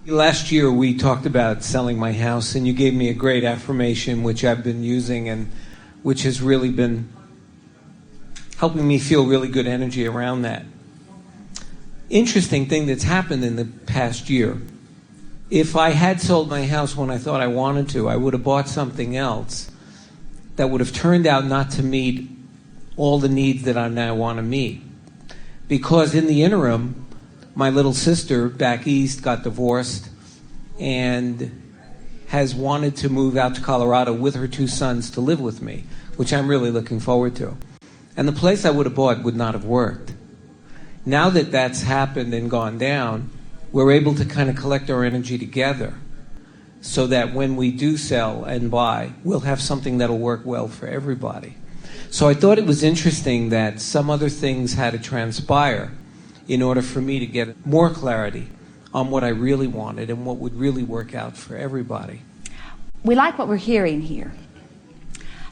Last year we talked about selling my house, and you gave me a great affirmation, which I've been using and which has really been helping me feel really good energy around that. Interesting thing that's happened in the past year. If I had sold my house when I thought I wanted to, I would have bought something else that would have turned out not to meet all the needs that I now want to meet. Because in the interim, my little sister back east got divorced and has wanted to move out to Colorado with her 2 sons to live with me, which I'm really looking forward to. And the place I would have bought would not have worked. Now that that's happened and gone down, we're able to kind of collect our energy together so that when we do sell and buy, we'll have something that'll work well for everybody. So I thought it was interesting that some other things had to transpire in order for me to get more clarity on what I really wanted and what would really work out for everybody. We like what we're hearing here.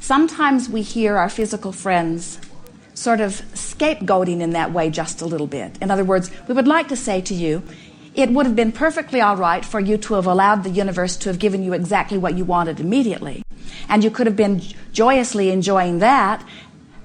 Sometimes we hear our physical friends sort of scapegoating in that way just a little bit. In other words, we would like to say to you, it would have been perfectly all right for you to have allowed the universe to have given you exactly what you wanted immediately. And you could have been joyously enjoying that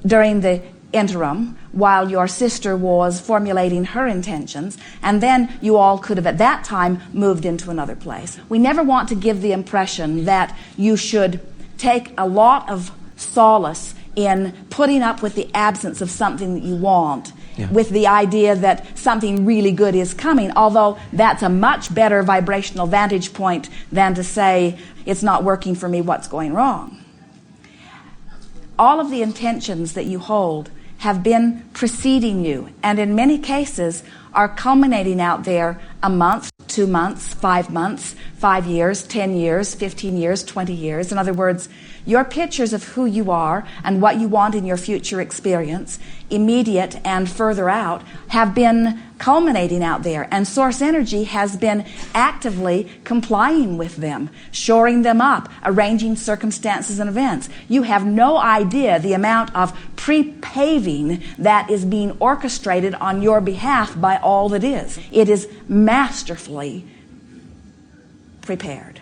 during the interim while your sister was formulating her intentions, and then you all could have at that time moved into another place. We never want to give the impression that you should take a lot of solace in putting up with the absence of something that you want, with the idea that something really good is coming, although that's a much better vibrational vantage point than to say, it's not working for me, what's going wrong? All of the intentions that you hold have been preceding you, and in many cases are culminating out there a month, 2 months, 5 months, 5 years, 10 years, 15 years, 20 years. In other words, your pictures of who you are and what you want in your future experience, immediate and further out, have been culminating out there, and source energy has been actively complying with them, shoring them up, arranging circumstances and events. You have no idea the amount of pre-paving that is being orchestrated on your behalf by all that is. It is masterfully prepared.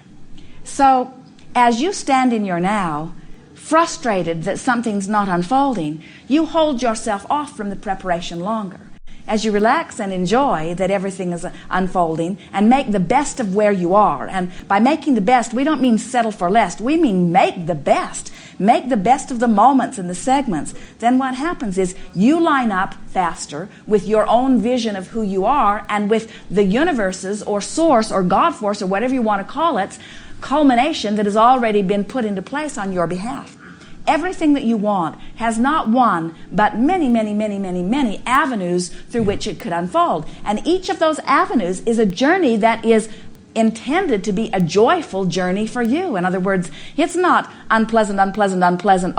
So, as you stand in your now, frustrated that something's not unfolding, you hold yourself off from the preparation longer. As you relax and enjoy that everything is unfolding and make the best of where you are, and by making the best, we don't mean settle for less, we mean make the best. Make the best of the moments and the segments. Then what happens is you line up faster with your own vision of who you are and with the universe's or source or God force or whatever you want to call it, culmination that has already been put into place on your behalf. Everything that you want has not one, but many, many, many, many, many avenues through which it could unfold. And each of those avenues is a journey that is intended to be a joyful journey for you. In other words, it's not unpleasant, unpleasant, unpleasant.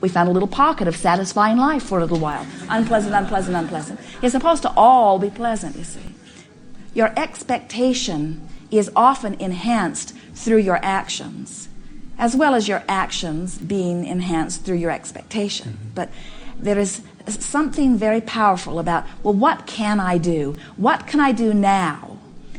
We found a little pocket of satisfying life for a little while. Unpleasant, unpleasant, unpleasant. It's supposed to all be pleasant, you see. Your expectation is often enhanced through your actions, as well as your actions being enhanced through your expectation. But there is something very powerful about, well, what can I do? What can I do now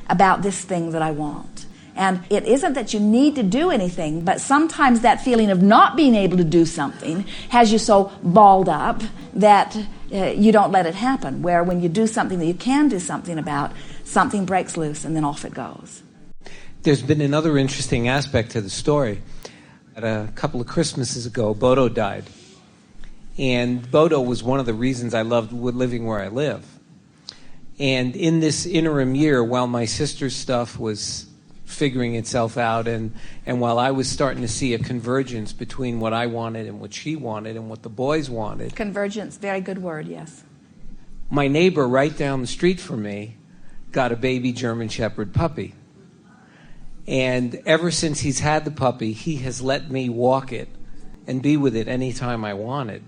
about this thing that I want? And it isn't that you need to do anything, but sometimes that feeling of not being able to do something has you so balled up that you don't let it happen, where when you do something that you can do something about, something breaks loose and then off it goes. There's been another interesting aspect to the story. A couple of Christmases ago, Bodo died. And Bodo was one of the reasons I loved living where I live. And in this interim year, while my sister's stuff was figuring itself out, and while I was starting to see a convergence between what I wanted and what she wanted and what the boys wanted. Convergence, very good word, yes. My neighbor right down the street from me got a baby German Shepherd puppy. And ever since he's had the puppy, he has let me walk it and be with it anytime I wanted.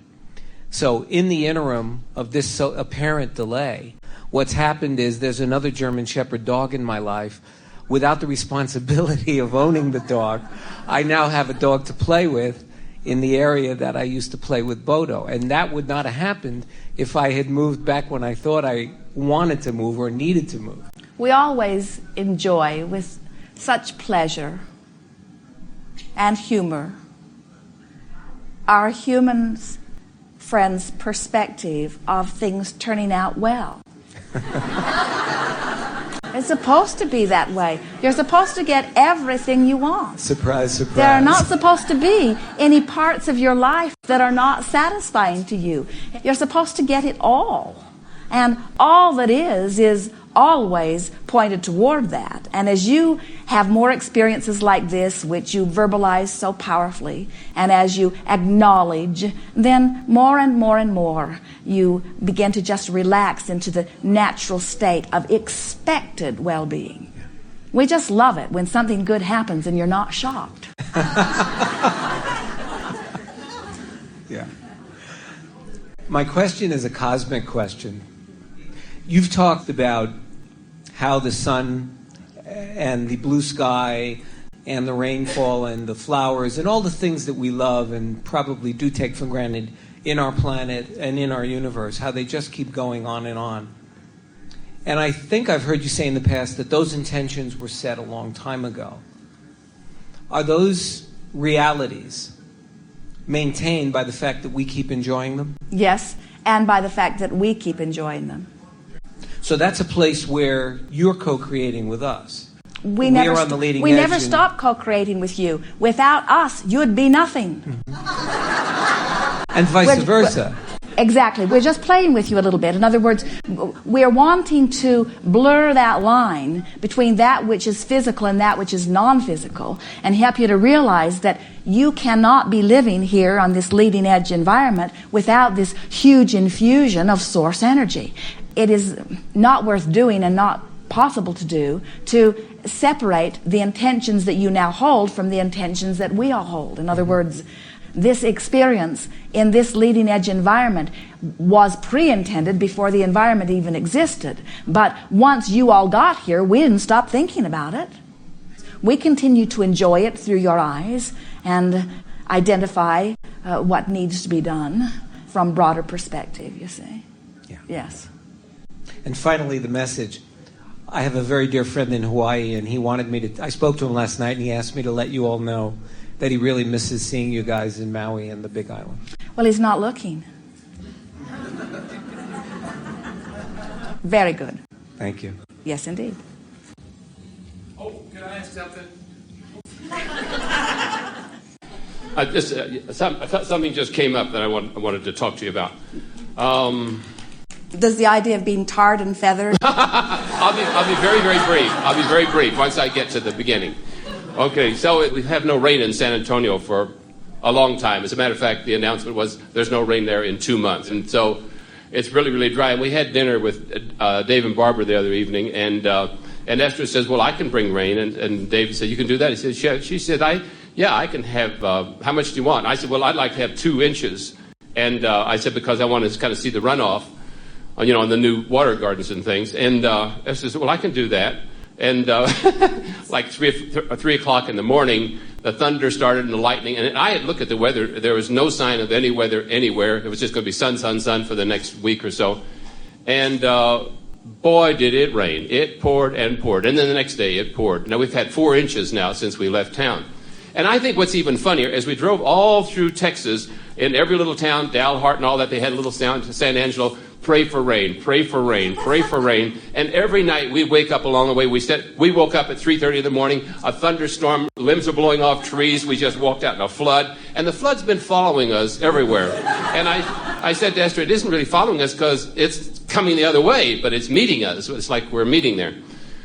So in the interim of this apparent delay, what's happened is there's another German Shepherd dog in my life. Without the responsibility of owning the dog, I now have a dog to play with in the area that I used to play with Bodo. And that would not have happened if I had moved back when I thought I wanted to move or needed to move. we always enjoy with such pleasure and humor our human friends' perspective of things turning out well. It's supposed to be that way. You're supposed to get everything you want. Surprise, surprise. There are not supposed to be any parts of your life that are not satisfying to you. You're supposed to get it all. And all that is always pointed toward that. And as you have more experiences like this, which you verbalize so powerfully, and as you acknowledge, then more and more and more you begin to just relax into the natural state of expected well-being. We just love it when something good happens and you're not shocked. Yeah. My question is a cosmic question. You've talked about how the sun and the blue sky and the rainfall and the flowers and all the things that we love and probably do take for granted in our planet and in our universe, how they just keep going on and on. And I think I've heard you say in the past that those intentions were set a long time ago. Are those realities maintained by the fact that we keep enjoying them? Yes, and by the fact that we keep enjoying them. So that's a place where you're co-creating with us. We never are on the leading edge. We never stop co-creating with you. Without us, you'd be nothing. And vice versa. Exactly. We're just playing with you a little bit. In other words, we're wanting to blur that line between that which is physical and that which is non-physical, and help you to realize that you cannot be living here on this leading edge environment without this huge infusion of source energy. It is not worth doing and not possible to do to separate the intentions that you now hold from the intentions that we all hold. In other words, this experience in this leading edge environment was pre-intended before the environment even existed. But once you all got here, we didn't stop thinking about it. We continue to enjoy it through your eyes and identify what needs to be done from broader perspective, you see. Yeah. Yes. And finally, the message. I have a very dear friend in Hawaii, and he wanted me to... I spoke to him last night, and he asked me to let you all know that he really misses seeing you guys in Maui and the Big Island. Well, he's not looking. Very good. Thank you. Yes, indeed. Oh, can I ask something? Something just came up that I wanted to talk to you about. Does the idea of being tarred and feathered? I'll be very, very brief. I'll be very brief once I get to the beginning. Okay, so we have no rain in San Antonio for a long time. As a matter of fact, the announcement was there's no rain there in 2 months. And so it's really, really dry. And we had dinner with Dave and Barbara the other evening, and Esther says, well, I can bring rain. And Dave said, you can do that? He said, she said, I can have, how much do you want? I said, well, I'd like to have 2 inches. And I said, because I want to kind of see the runoff, on the new water gardens and things. And Esther said, well, I can do that. And like 3 o'clock in the morning, the thunder started and the lightning. And I had looked at the weather. There was no sign of any weather anywhere. It was just going to be sun, sun, sun for the next week or so. And boy, did it rain. It poured and poured. And then the next day it poured. Now, we've had 4 inches now since we left town. And I think what's even funnier, as we drove all through Texas, in every little town, Dalhart and all that, they had a little sound to San Angelo, pray for rain, pray for rain, pray for rain. And every night we wake up along the way. We woke up at 3:30 in the morning, a thunderstorm, limbs are blowing off trees. We just walked out in a flood. And the flood's been following us everywhere. And I said to Esther, it isn't really following us because it's coming the other way, but it's meeting us. It's like we're meeting there.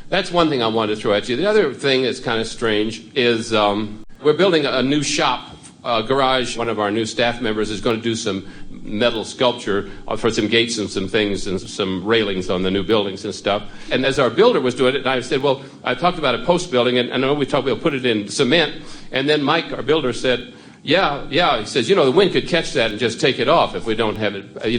That's one thing I wanted to throw at you. The other thing that's kind of strange is we're building a new shop garage. One of our new staff members is going to do some metal sculpture for some gates and some things and some railings on the new buildings and stuff. And as our builder was doing it, and I said, well, I talked about a post building, and I know we'll put it in cement. And then Mike, our builder, said, yeah, he says, the wind could catch that and just take it off if we don't have it, he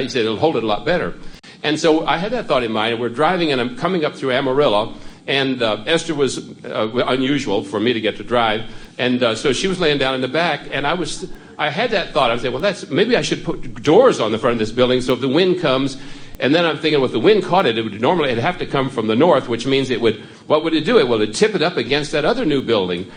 said, it'll hold it a lot better. And so I had that thought in mind, and we're driving, and I'm coming up through Amarillo, and Esther was unusual for me to get to drive, and so she was laying down in the back, and I had that thought. I said, well, maybe I should put doors on the front of this building so if the wind comes And then I'm thinking, well, if the wind caught it, it'd have to come from the north, which means what would it do? It'd tip it up against that other new building.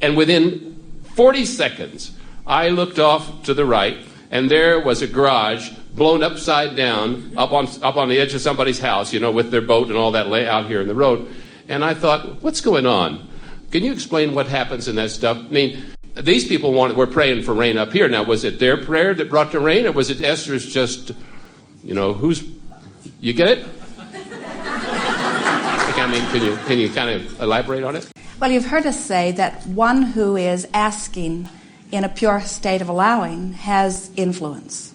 And within 40 seconds, I looked off to the right, and there was a garage blown upside down up on the edge of somebody's house, with their boat and all that out here in the road. And I thought, what's going on? Can you explain what happens in that stuff? I mean, these people were praying for rain up here. Now, was it their prayer that brought the rain, or was it Esther's just, you get it? Can you kind of elaborate on it? Well, you've heard us say that one who is asking in a pure state of allowing has influence.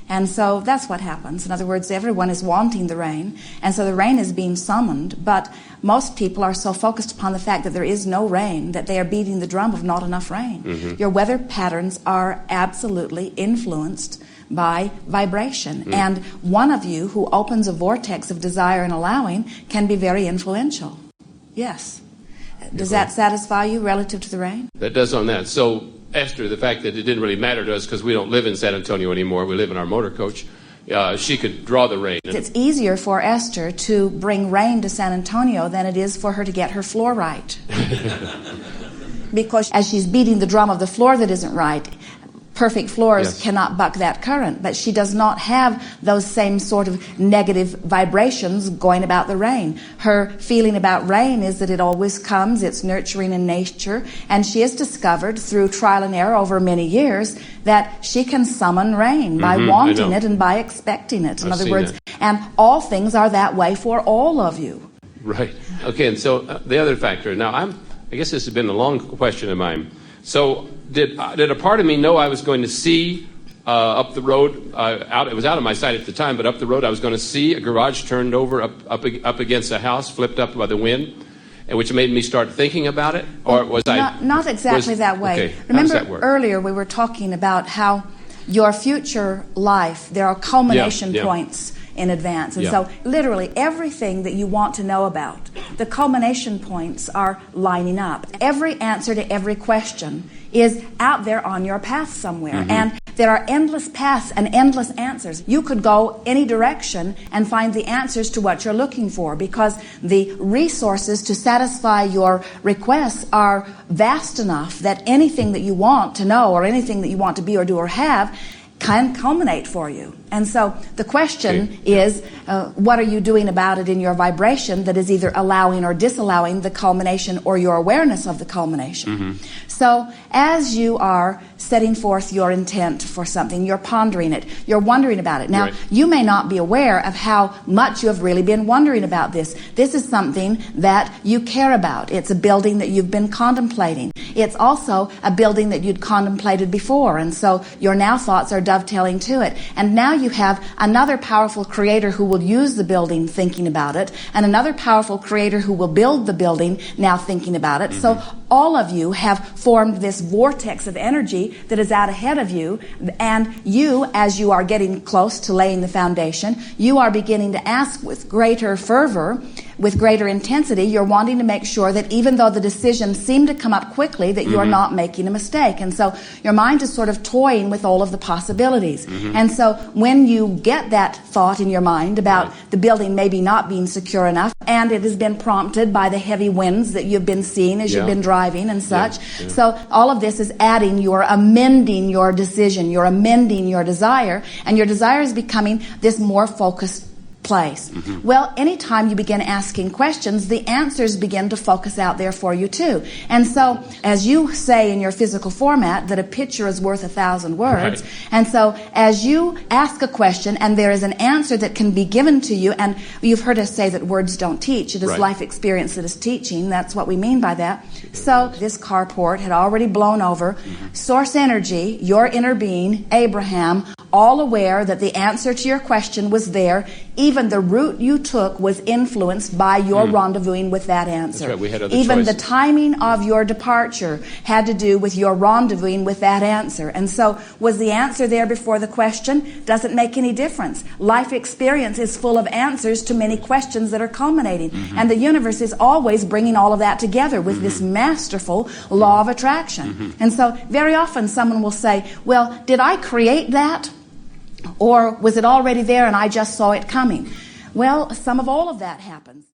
And so that's what happens. In other words, everyone is wanting the rain, and so the rain is being summoned, but most people are so focused upon the fact that there is no rain that they are beating the drum of not enough rain. Mm-hmm. Your weather patterns are absolutely influenced by vibration. Mm. And one of you who opens a vortex of desire and allowing can be very influential. Yes. Does that satisfy you relative to the rain? That does on that. So, Esther, the fact that it didn't really matter to us because we don't live in San Antonio anymore, we live in our motor coach, she could draw the rain. It's easier for Esther to bring rain to San Antonio than it is for her to get her floor right. Because as she's beating the drum of the floor that isn't right, perfect floors cannot buck that current, but she does not have those same sort of negative vibrations going about the rain. Her feeling about rain is that it always comes, it's nurturing in nature, and she has discovered through trial and error over many years that she can summon rain by wanting it and by expecting it. In other words, and all things are that way for all of you. Right. Okay, and so the other factor, now I guess this has been a long question of mine. So did a part of me know I was going to see up the road, it was out of my sight at the time, but up the road I was going to see a garage turned over up against a house, flipped up by the wind, and which made me start thinking about it? Or was not exactly that way. Okay. Remember earlier we were talking about how your future life, there are culmination points in advance. And so literally everything that you want to know about, the culmination points are lining up. Every answer to every question is out there on your path somewhere. Mm-hmm. And there are endless paths and endless answers. You could go any direction and find the answers to what you're looking for, because the resources to satisfy your requests are vast enough that anything that you want to know or anything that you want to be or do or have can culminate for you. And so the question is, what are you doing about it in your vibration that is either allowing or disallowing the culmination or your awareness of the culmination? Mm-hmm. So as you are setting forth your intent for something, you're pondering it, you're wondering about it. Now, you may not be aware of how much you have really been wondering about this. This is something that you care about. It's a building that you've been contemplating. It's also a building that you'd contemplated before, and so your now thoughts are dovetailing to it. And now you have another powerful creator who will use the building thinking about it, and another powerful creator who will build the building now thinking about it. Mm-hmm. So all of you have formed this vortex of energy that is out ahead of you, and you, as you are getting close to laying the foundation, you are beginning to ask with greater fervor, with greater intensity. You're wanting to make sure that even though the decisions seem to come up quickly, that you are not making a mistake. And so your mind is sort of toying with all of the possibilities. Mm-hmm. And so when you get that thought in your mind about the building maybe not being secure enough, and it has been prompted by the heavy winds that you've been seeing as you've been driving and such. Yeah. So all of this is adding, you're amending your decision, you're amending your desire, and your desire is becoming this more focused place. Mm-hmm. Well, anytime you begin asking questions, the answers begin to focus out there for you too. And so, as you say in your physical format, that a picture is worth 1,000 words. Right. And so, as you ask a question and there is an answer that can be given to you, and you've heard us say that words don't teach, it is life experience that is teaching. That's what we mean by that. So, this carport had already blown over. Mm-hmm. Source energy, your inner being, Abraham, all aware that the answer to your question was there. Even the route you took was influenced by your rendezvousing with that answer. That's right. We had other Even choices. The timing of your departure had to do with your rendezvousing with that answer. And so, was the answer there before the question? Doesn't make any difference. Life experience is full of answers to many questions that are culminating. Mm-hmm. And the universe is always bringing all of that together with this masterful law of attraction. Mm-hmm. And so, very often someone will say, well, did I create that? Or was it already there and I just saw it coming? Well, some of all of that happens.